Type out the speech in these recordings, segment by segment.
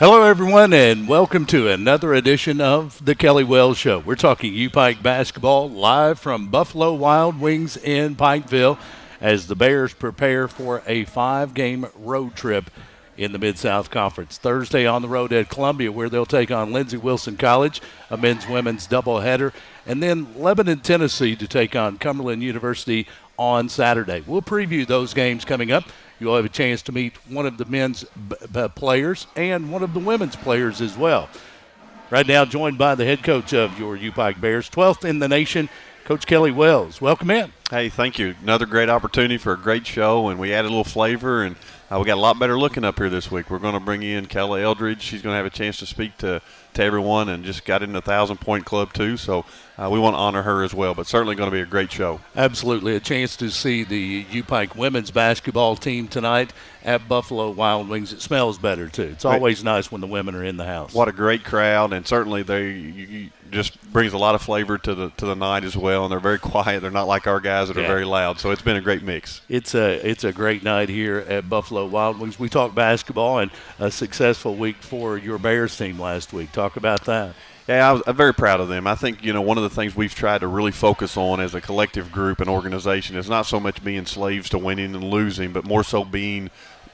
Hello, everyone, and welcome to another edition of the Kelly Wells Show. We're talking U-Pike basketball live from Buffalo Wild Wings in Pikeville as the Bears prepare for a 5-game road trip in the Mid-South Conference. Thursday on the road at Columbia, where they'll take on Lindsey Wilson College, a men's-women's doubleheader, and then Lebanon, Tennessee to take on Cumberland University on Saturday. We'll preview those games coming up. You'll have a chance to meet one of the men's players and one of the women's players as well. Right now, joined by the head coach of your U-Pike Bears, 12th in the nation, Coach Kelly Wells. Welcome in. Hey, thank you. Another great opportunity for a great show, and we added a little flavor, and we got a lot better looking up here this week. We're going to bring in Kelly Eldridge. She's going to have a chance to speak to everyone, and just got in the 1,000-point club too, so we want to honor her as well, but certainly going to be a great show. Absolutely. A chance to see the U-Pike women's basketball team tonight at Buffalo Wild Wings. It smells better too. It's always nice when the women are in the house. What a great crowd, and certainly they just brings a lot of flavor to the night as well, and they're very quiet. They're not like our guys that are very loud, so it's been a great mix. It's a great night here at Buffalo Wild Wings. We talked basketball and a successful week for your Bears team last week. Talk about that. Yeah, I'm very proud of them. I think, one of the things we've tried to really focus on as a collective group and organization is not so much being slaves to winning and losing, but more so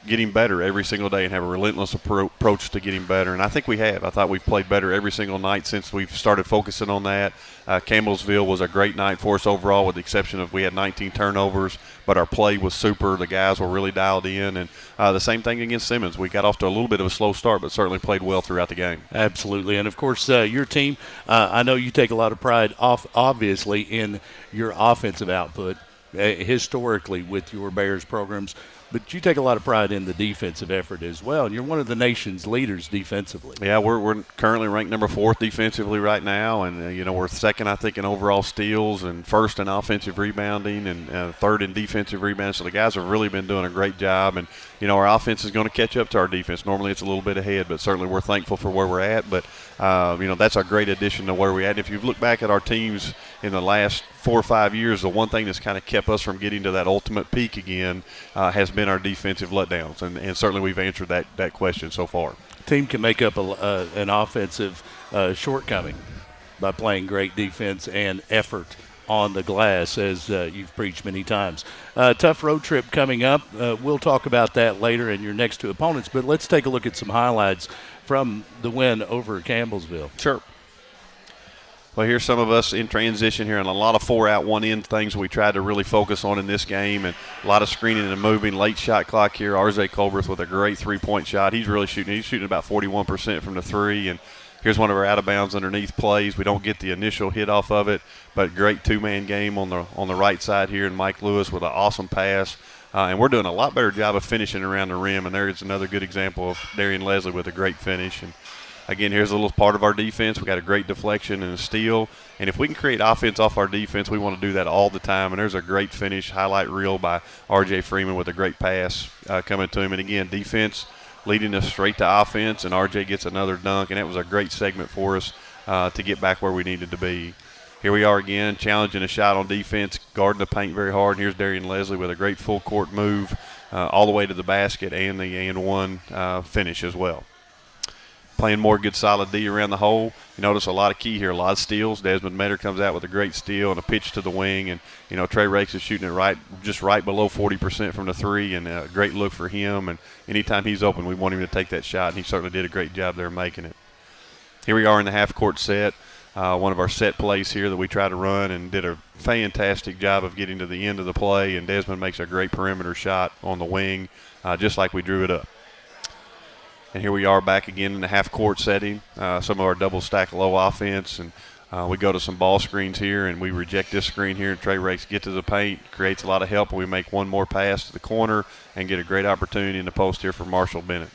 getting better every single day and have a relentless approach to getting better. And I think we have. I thought we've played better every single night since we've started focusing on that. Campbellsville was a great night for us overall, with the exception of we had 19 turnovers, but our play was super. The guys were really dialed in. And the same thing against Simmons. We got off to a little bit of a slow start, but certainly played well throughout the game. Absolutely. And, of course, your team, I know you take a lot of pride, obviously, in your offensive output historically with your Bears programs. But you take a lot of pride in the defensive effort as well, and you're one of the nation's leaders defensively. Yeah, we're currently ranked number 4th defensively right now, and we're second, I think, in overall steals and first in offensive rebounding and third in defensive rebounds. So the guys have really been doing a great job, and our offense is going to catch up to our defense. Normally it's a little bit ahead, but certainly we're thankful for where we're at. But that's a great addition to where we're at. And if you look back at our teams in the last 4 or 5 years, the one thing that's kind of kept us from getting to that ultimate peak again has been our defensive letdowns, and certainly we've answered that question so far. Team can make up an offensive shortcoming by playing great defense and effort on the glass, as you've preached many times. Tough road trip coming up. We'll talk about that later in your next 2 opponents, but let's take a look at some highlights from the win over Campbellsville. Sure. Well, here's some of us in transition here, and a lot of 4-out, 1-in things we tried to really focus on in this game, and a lot of screening and moving. Late shot clock here. RJ Colberth with a great 3-point shot. He's really shooting. He's shooting about 41% from the 3, and here's one of our out-of-bounds underneath plays. We don't get the initial hit off of it, but great 2-man game on the right side here, and Mike Lewis with an awesome pass. And we're doing a lot better job of finishing around the rim, and there is another good example of Darian Leslie with a great finish. And again, here's a little part of our defense. We got a great deflection and a steal. And if we can create offense off our defense, we want to do that all the time. And there's a great finish, highlight reel by R.J. Freeman with a great pass coming to him. And again, defense leading us straight to offense, and R.J. gets another dunk. And that was a great segment for us to get back where we needed to be. Here we are again, challenging a shot on defense, guarding the paint very hard. And here's Darian Leslie with a great full court move all the way to the basket and the and-one finish as well. Playing more good solid D around the hole. You notice a lot of key here, a lot of steals. Desmond Metter comes out with a great steal and a pitch to the wing. And, Trey Rakes is shooting it just right below 40% from the 3, and a great look for him. And anytime he's open, we want him to take that shot, and he certainly did a great job there making it. Here we are in the half-court set. One of our set plays here that we try to run, and did a fantastic job of getting to the end of the play. And Desmond makes a great perimeter shot on the wing, just like we drew it up. And here we are back again in the half-court setting, some of our double-stack low offense. And we go to some ball screens here, and we reject this screen here. And Trey Rakes get to the paint, creates a lot of help, and we make one more pass to the corner and get a great opportunity in the post here for Marshall Bennett.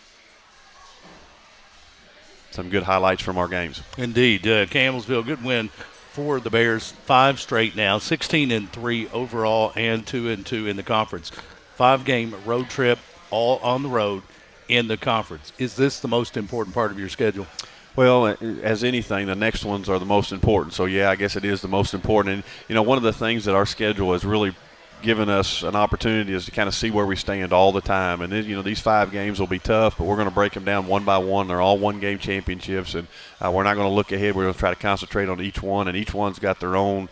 Some good highlights from our games. Indeed. Campbellsville, good win for the Bears. 5 straight now, 16-3 overall and 2-2 in the conference. 5-game road trip, all on the road in the conference. Is this the most important part of your schedule? Well, as anything, the next ones are the most important. So, yeah, I guess it is the most important. And, one of the things that our schedule has really given us an opportunity is to kind of see where we stand all the time. And then, these 5 games will be tough, but we're going to break them down one by one. They're all one-game championships, and we're not going to look ahead. We're going to try to concentrate on each one, and each one's got their own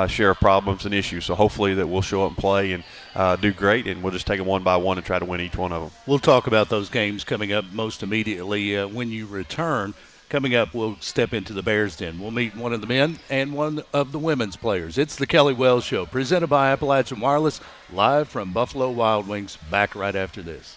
share of problems and issues. So hopefully that we'll show up and play and do great, and we'll just take them one by one and try to win each one of them. We'll talk about those games coming up most immediately when you return. Coming up, we'll step into the Bears Den. We'll meet one of the men and one of the women's players. It's the Kelly Wells Show, presented by Appalachian Wireless, live from Buffalo Wild Wings. Back right after this.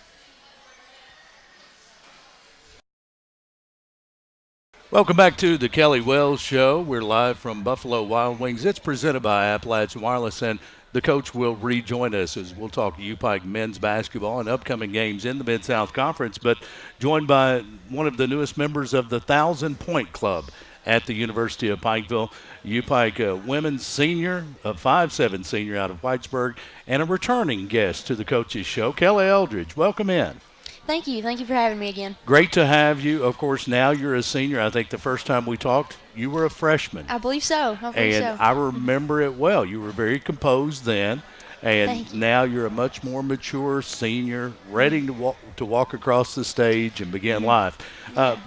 Welcome back to the Kelly Wells Show. We're live from Buffalo Wild Wings. It's presented by Appalachian Wireless, and the coach will rejoin us as we'll talk UPike men's basketball and upcoming games in the Mid-South Conference, but joined by one of the newest members of the 1,000-Point Club at the University of Pikeville, UPike women's senior, a 5'7" senior out of Whitesburg, and a returning guest to the Coaches Show, Kelly Eldridge. Welcome in. Thank you. Thank you for having me again. Great to have you. Of course, now you're a senior. I think the first time we talked, you were a freshman. I believe so. I remember it well. You were very composed then, and now you're a much more mature senior, ready to walk across the stage and begin life.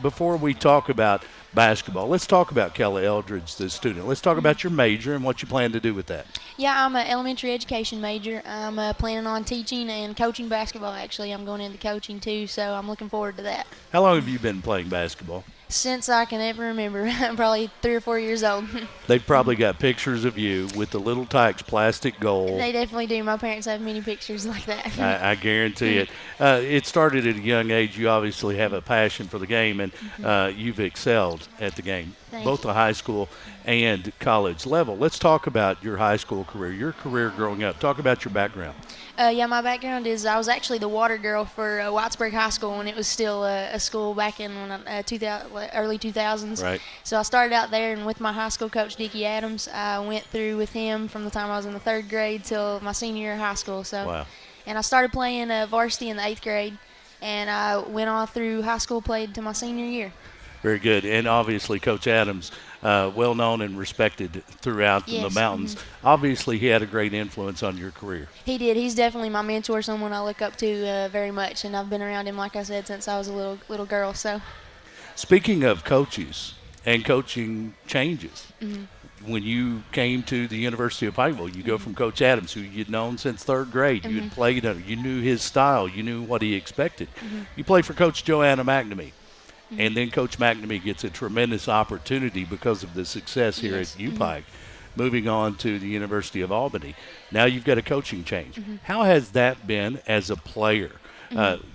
Before we talk about basketball, let's talk about Kelly Eldridge, the student. Let's talk about your major and what you plan to do with that. Yeah, I'm an elementary education major. I'm planning on teaching and coaching basketball, actually. I'm going into coaching, too, so I'm looking forward to that. How long have you been playing basketball? Since I can ever remember. I'm probably 3 or 4 years old. They've probably got pictures of you with the Little Tykes plastic goal. They definitely do. My parents have many pictures like that. I guarantee it. It started at a young age. You obviously have a passion for the game, and you've excelled at the game, both the high school and college level. Let's talk about your high school career, your career growing up. Talk about your background. My background is I was actually the water girl for Whitesburg High School when it was still a school back in early 2000s. Right. So I started out there, and with my high school coach, Dickie Adams, I went through with him from the time I was in the 3rd grade till my senior year of high school. So, wow. And I started playing varsity in the 8th grade, and I went on through high school, played to my senior year. Very good. And obviously, Coach Adams, well known and respected throughout the mountains. Obviously, he had a great influence on your career. He did. He's definitely my mentor, someone I look up to very much, and I've been around him, like I said, since I was a little girl. So, speaking of coaches and coaching changes, when you came to the University of Pikeville, you go from Coach Adams, who you'd known since 3rd grade. You had played under. You knew his style. You knew what he expected. You played for Coach Joanna McNamee. And then Coach McNamee gets a tremendous opportunity because of the success here at UPike, moving on to the University of Albany. Now you've got a coaching change. How has that been as a player,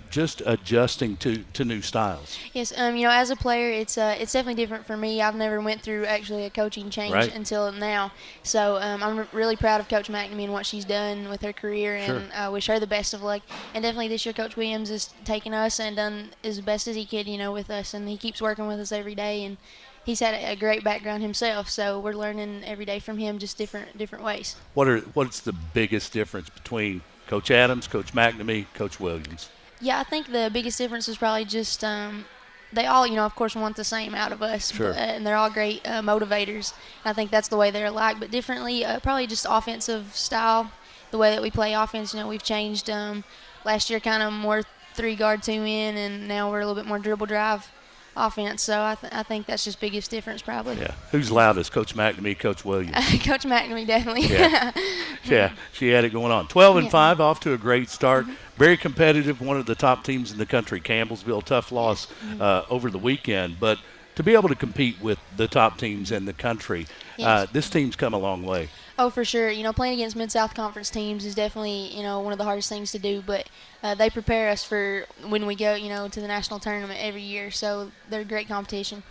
just adjusting to new styles? Yes, as a player, it's definitely different for me. I've never went through actually a coaching change until now. So I'm really proud of Coach McNamee and what she's done with her career, and I wish her the best of luck. And definitely this year, Coach Williams has taken us and done as best as he could, with us, and he keeps working with us every day. And he's had a great background himself, so we're learning every day from him, just different ways. What's the biggest difference between Coach Adams, Coach McNamee, Coach Williams? Yeah, I think the biggest difference is probably just they all, of course, want the same out of us, and they're all great motivators. I think that's the way they're alike, but differently, probably just offensive style, the way that we play offense. We've changed last year, kind of more 3-guard 2-in, and now we're a little bit more dribble drive offense. So I think that's just biggest difference probably. Yeah. Who's loudest, Coach McNamee, Coach Williams? Coach McNamee, definitely. Yeah, she had it going on. 12-5, off to a great start. Very competitive, one of the top teams in the country. Campbellsville, tough loss over the weekend. But to be able to compete with the top teams in the country, this team's come a long way. Oh, for sure. Playing against Mid-South Conference teams is definitely, one of the hardest things to do. But they prepare us for when we go, to the national tournament every year. So they're great competition.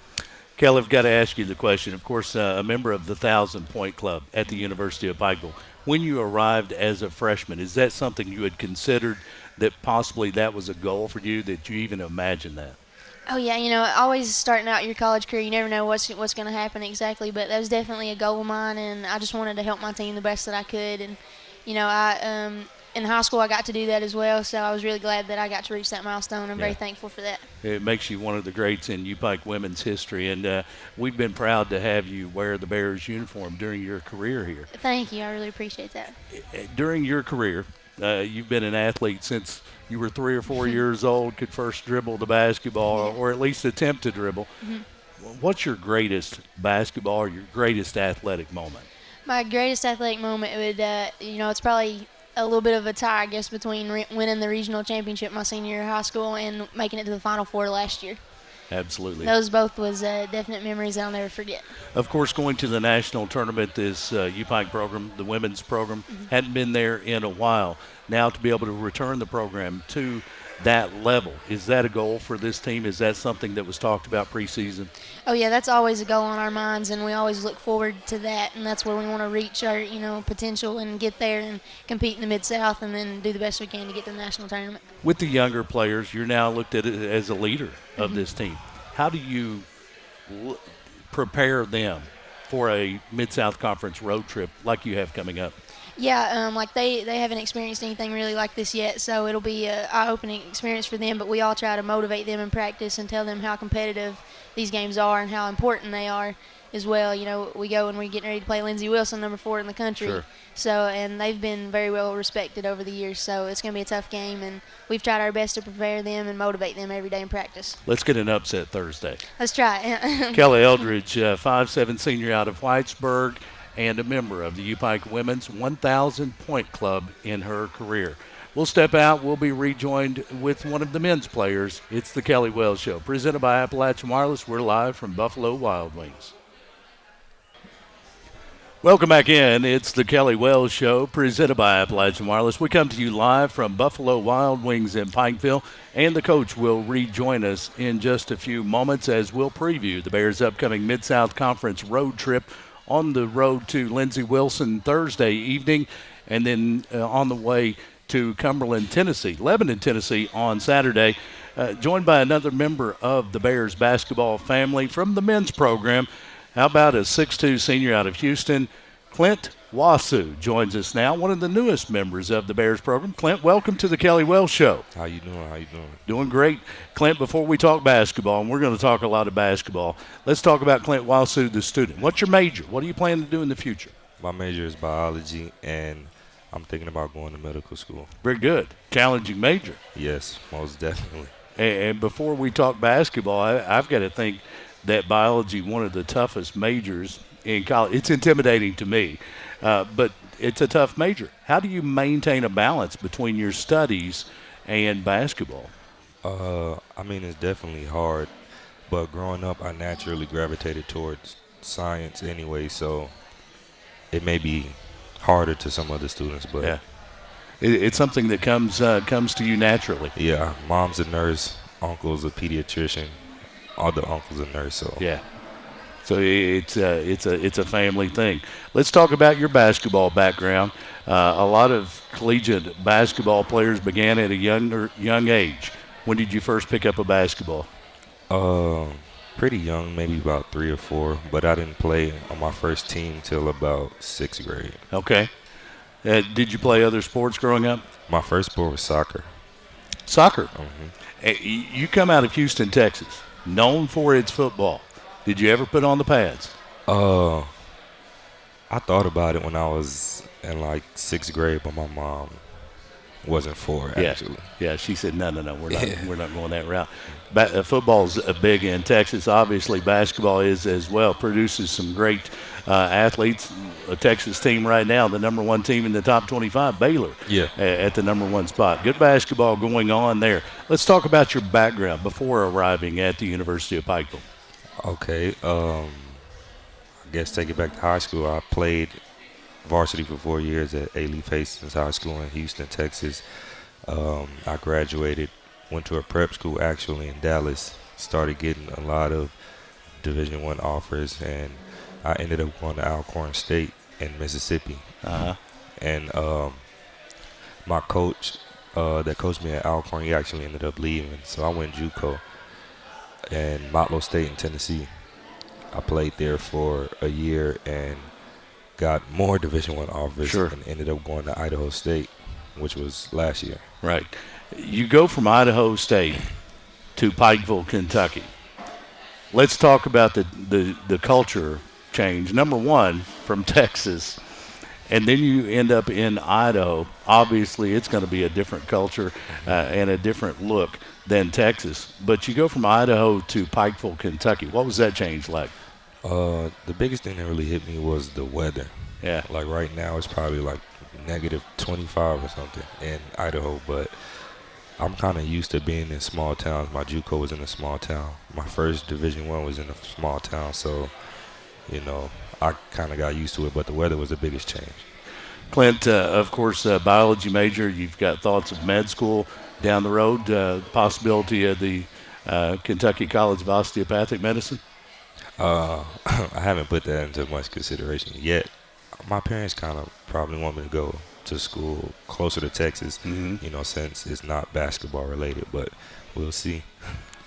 Kelly, I've got to ask you the question. Of course, a member of the 1,000-Point Club at the University of Pikeville. When you arrived as a freshman, is that something you had considered that possibly that was a goal for you, that you even imagined that? Oh, yeah, always starting out your college career, you never know what's going to happen exactly, but that was definitely a goal of mine, and I just wanted to help my team the best that I could. And, in high school I got to do that as well, so I was really glad that I got to reach that milestone. I'm very thankful for that. It makes you one of the greats in UPike women's history, and we've been proud to have you wear the Bears uniform during your career here. Thank you. I really appreciate that. During your career, you've been an athlete since you were 3 or 4 years old, could first dribble the basketball or at least attempt to dribble. What's your greatest basketball or your greatest athletic moment? My greatest athletic moment would, it's probably a little bit of a tie, I guess, between winning the regional championship my senior year of high school and making it to the Final Four last year. Absolutely. Those both was definite memories I'll never forget. Of course, going to the national tournament, this UPike program, the women's program, hadn't been there in a while. Now to be able to return the program to that level, is that a goal for this team? Is that something that was talked about preseason? Oh, yeah, that's always a goal on our minds, and we always look forward to that, and that's where we want to reach our, potential and get there and compete in the Mid-South and then do the best we can to get to the national tournament. With the younger players, you're now looked at as a leader of this team. How do you prepare them for a Mid-South Conference road trip like you have coming up? Yeah, they haven't experienced anything really like this yet, so it'll be an eye-opening experience for them, but we all try to motivate them in practice and tell them how competitive these games are and how important they are as well. We go and we're getting ready to play Lindsey Wilson, number 4 in the country. Sure. So, and they've been very well respected over the years, so it's going to be a tough game, and we've tried our best to prepare them and motivate them every day in practice. Let's get an upset Thursday. Let's try it. Kelly Eldridge, 5'7" senior out of Whitesburg, and a member of the UPike Women's 1,000-point club in her career. We'll step out. We'll be rejoined with one of the men's players. It's the Kelly Wells Show, presented by Appalachian Wireless. We're live from Buffalo Wild Wings. Welcome back in. It's the Kelly Wells Show, presented by Appalachian Wireless. We come to you live from Buffalo Wild Wings in Pikeville, and the coach will rejoin us in just a few moments as we'll preview the Bears' upcoming Mid-South Conference road trip on the road to Lindsey Wilson Thursday evening, and then on the way to Cumberland, Tennessee, Lebanon, Tennessee on Saturday. Joined by another member of the Bears basketball family from the men's program. How about a 6'2" senior out of Houston, Clint Wasu joins us now, one of the newest members of the Bears program. Clint, welcome to the Kelly Wells Show. How you doing? Doing great. Clint, before we talk basketball, and we're going to talk a lot of basketball, let's talk about Clint Wasu, the student. What's your major? What do you plan to do in the future? My major is biology, and I'm thinking about going to medical school. Very good. Challenging major. Yes, most definitely. And before we talk basketball, I've got to think that biology, one of the toughest majors in college. It's intimidating to me, but it's a tough major. How do you maintain a balance between your studies and basketball? It's definitely hard, but growing up, I naturally gravitated towards science anyway, so it may be harder to some other students, but yeah, it's something that comes to you naturally. Yeah, mom's a nurse, uncle's a pediatrician, other uncle's a nurse, so yeah. So it's a family thing. Let's talk about your basketball background. A lot of collegiate basketball players began at a young age. When did you first pick up a basketball? Pretty young, maybe about 3 or 4, but I didn't play on my first team till about 6th grade. Okay. Did you play other sports growing up? My first sport was soccer. Soccer? Mm-hmm. You come out of Houston, Texas, known for its football. Did you ever put on the pads? I thought about it when I was in like 6th grade, but my mom wasn't for it, actually. Yeah, she said, no, we're not going that route. Football's big in Texas. Obviously, basketball is as well. Produces some great athletes. A Texas team right now, the number 1 team in the top 25, Baylor, at the number 1 spot. Good basketball going on there. Let's talk about your background before arriving at the University of Pikeville. Okay. I guess take it back to high school. I played varsity for 4 years at A-Leaf Hastings High School in Houston, Texas. I graduated, went to a prep school actually in Dallas, started getting a lot of Division I offers, and I ended up going to Alcorn State in Mississippi. And my coach that coached me at Alcorn, he actually ended up leaving, so I went JUCO in Motlow State in Tennessee. I played there for a year and got more Division I offers and ended up going to Idaho State. which was last year. Right. You go from Idaho State to Pikeville, Kentucky. Let's talk about the culture change. Number one, from Texas, and then you end up in Idaho. Obviously, it's going to be a different culture and a different look than Texas. But you go from Idaho to Pikeville, Kentucky. What was that change like? The biggest thing that really hit me was the weather. Yeah. Like right now, it's probably like negative 25 or something in Idaho, but I'm kind of used to being in small towns. My JUCO was in a small town. My first Division I was in a small town, so, I kind of got used to it, but the weather was the biggest change. Clint, of course, biology major. You've got thoughts of med school down the road, possibility of the Kentucky College of Osteopathic Medicine? I haven't put that into much consideration yet. My parents kind of probably want me to go to school closer to Texas, since it's not basketball related, but we'll see.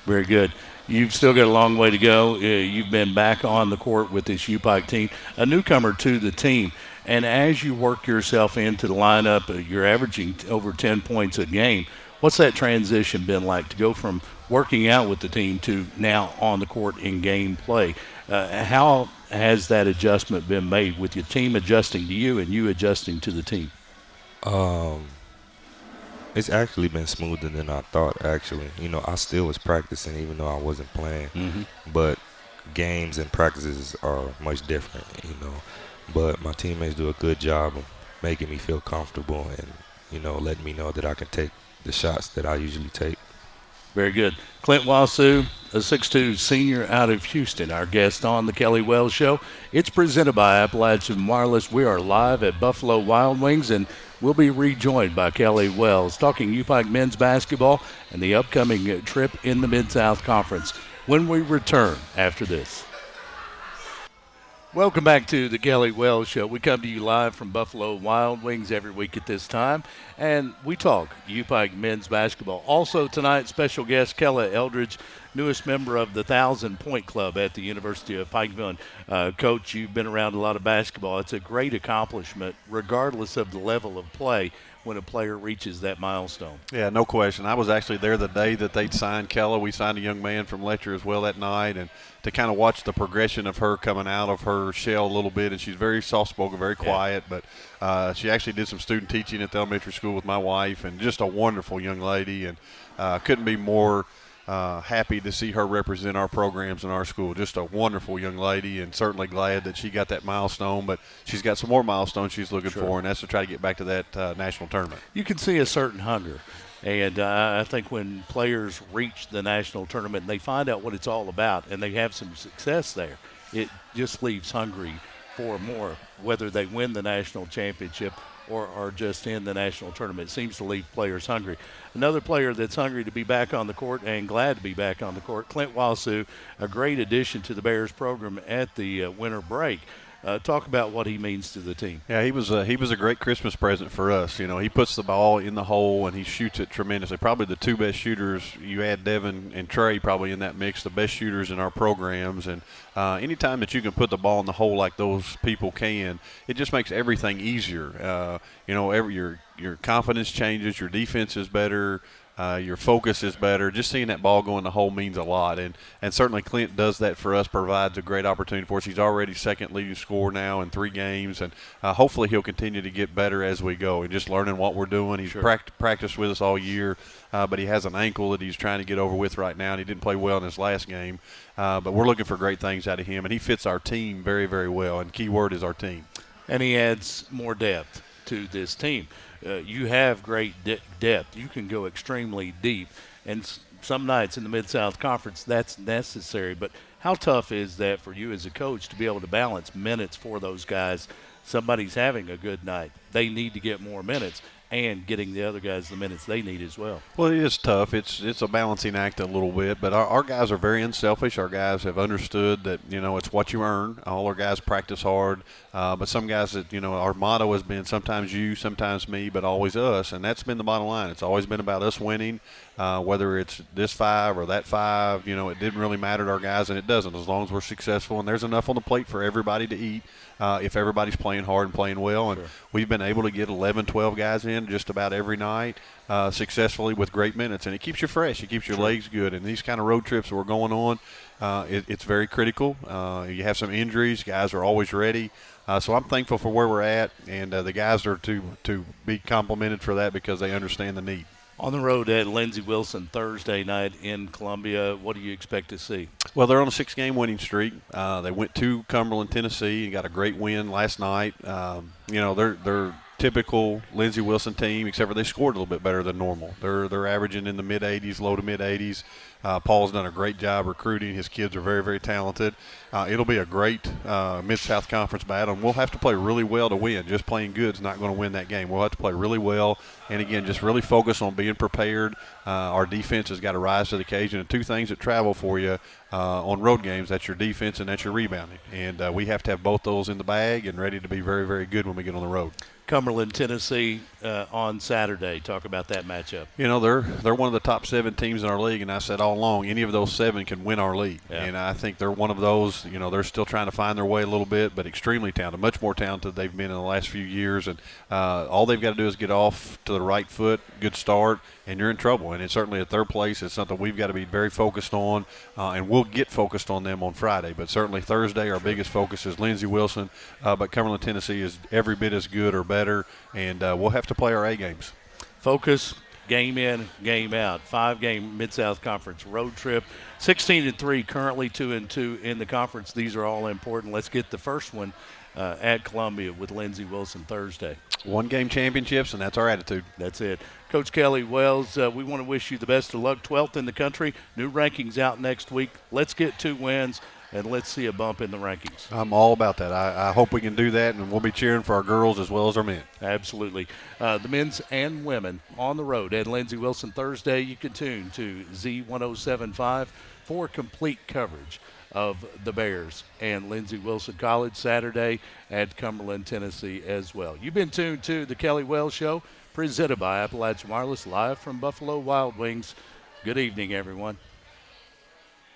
Very good. You've still got a long way to go. You've been back on the court with this UPike team, a newcomer to the team. And as you work yourself into the lineup, you're averaging over 10 points a game. What's that transition been like to go from working out with the team to now on the court in game play? How has that adjustment been made with your team adjusting to you and you adjusting to the team? It's actually been smoother than I thought, actually. I still was practicing even though I wasn't playing. But games and practices are much different, But my teammates do a good job of making me feel comfortable and, letting me know that I can take the shots that I usually take. Very good. Clint Wasu, a 6'2 senior out of Houston, our guest on the Kelly Wells Show. It's presented by Appalachian Wireless. We are live at Buffalo Wild Wings, and we'll be rejoined by Kelly Wells talking UPike men's basketball and the upcoming trip in the Mid-South Conference when we return after this. Welcome back to the Kelly Wells Show. We come to you live from Buffalo Wild Wings every week at this time, and we talk UPike men's basketball. Also tonight, special guest Kella Eldridge, newest member of the 1,000-point club at the University of Pikeville. Coach, you've been around a lot of basketball. It's a great accomplishment, regardless of the level of play, when a player reaches that milestone. Yeah, no question. I was actually there the day that they'd signed Kella. We signed a young man from Letcher as well that night, and to kind of watch the progression of her coming out of her shell a little bit. And she's very soft-spoken, very quiet, but she actually did some student teaching at the elementary school with my wife, and just a wonderful young lady, and couldn't be more happy to see her represent our programs in our school. Just a wonderful young lady, and certainly glad that she got that milestone, but she's got some more milestones she's looking for, and that's to try to get back to that national tournament. You can see a certain hunger. And I think when players reach the national tournament and they find out what it's all about and they have some success there, it just leaves hungry for more, whether they win the national championship or are just in the national tournament. It seems to leave players hungry. Another player that's hungry to be back on the court and glad to be back on the court, Clint Wasu, a great addition to the Bears program at the winter break. Talk about what he means to the team. Yeah, he was a great Christmas present for us. He puts the ball in the hole and he shoots it tremendously. Probably the two best shooters. You add Devin and Trey probably in that mix, the best shooters in our programs. And anytime that you can put the ball in the hole like those people can, it just makes everything easier. Your confidence changes, your defense is better. Your focus is better. Just seeing that ball go in the hole means a lot, and certainly Clint does that for us, provides a great opportunity for us. He's already second leading scorer now in 3 games, and hopefully he'll continue to get better as we go and just learning what we're doing. He's practiced with us all year, but he has an ankle that he's trying to get over with right now, and he didn't play well in his last game. But we're looking for great things out of him, and he fits our team very, very well, and key word is our team. And he adds more depth to this team. You have great depth. You can go extremely deep, and some nights in the Mid-South Conference that's necessary. But how tough is that for you as a coach to be able to balance minutes for those guys? Somebody's having a good night. They need to get more minutes, and getting the other guys the minutes they need as well. Well, it is tough. It's a balancing act a little bit, but our guys are very unselfish. Our guys have understood that, it's what you earn. All our guys practice hard, but some guys that, our motto has been sometimes you, sometimes me, but always us, and that's been the bottom line. It's always been about us winning, whether it's this 5 or that 5. It didn't really matter to our guys, and it doesn't as long as we're successful, and there's enough on the plate for everybody to eat if everybody's playing hard and playing well. And we've been able to get 11, 12 guys in win just about every night successfully with great minutes. And it keeps you fresh. It keeps your legs good. And these kind of road trips that we're going on, it's very critical. You have some injuries. Guys are always ready. So I'm thankful for where we're at, and the guys are to be complimented for that because they understand the need. On the road at Lindsey Wilson Thursday night in Columbia, what do you expect to see? Well, they're on a 6-game winning streak. They went to Cumberland, Tennessee, and got a great win last night. They're typical Lindsey Wilson team, except for they scored a little bit better than normal. They're averaging in the mid-80s, low to mid-80s. Paul's done a great job recruiting. His kids are very, very talented. It'll be a great Mid-South Conference battle, and we'll have to play really well to win. Just playing good is not going to win that game. We'll have to play really well, and, again, just really focus on being prepared. Our defense has got to rise to the occasion. And two things that travel for you on road games, that's your defense and that's your rebounding. And we have to have both those in the bag and ready to be very, very good when we get on the road. Cumberland, Tennessee on Saturday. Talk about that matchup. You know, they're one of the top 7 teams in our league, and I said all along, any of those 7 can win our league. Yeah. And I think they're one of those, you know, they're still trying to find their way a little bit, but extremely talented, much more talented they've been in the last few years. And all they've got to do is get off to the right foot, good start, and you're in trouble. And it's certainly at their place. It's something we've got to be very focused on, and we'll get focused on them on Friday. But certainly Thursday, our biggest focus is Lindsey Wilson, but Cumberland, Tennessee is every bit as good or better, and we'll have to play our A games. Focus, game in, game out. 5-game Mid-South Conference road trip. 16-3, currently 2-2 in the conference. These are all important. Let's get the first one at Columbia with Lindsey Wilson Thursday. 1-game championships, and that's our attitude. That's it. Coach Kelly Wells, we want to wish you the best of luck. 12th in the country. New rankings out next week. Let's get 2 wins, and let's see a bump in the rankings. I'm all about that. I hope we can do that, and we'll be cheering for our girls as well as our men. Absolutely. The men's and women on the road at Lindsey Wilson Thursday. You can tune to Z1075 for complete coverage of the Bears and Lindsey Wilson College Saturday at Cumberland, Tennessee as well. You've been tuned to the Kelly Wells Show, presented by Appalachian Wireless, live from Buffalo Wild Wings. Good evening, everyone.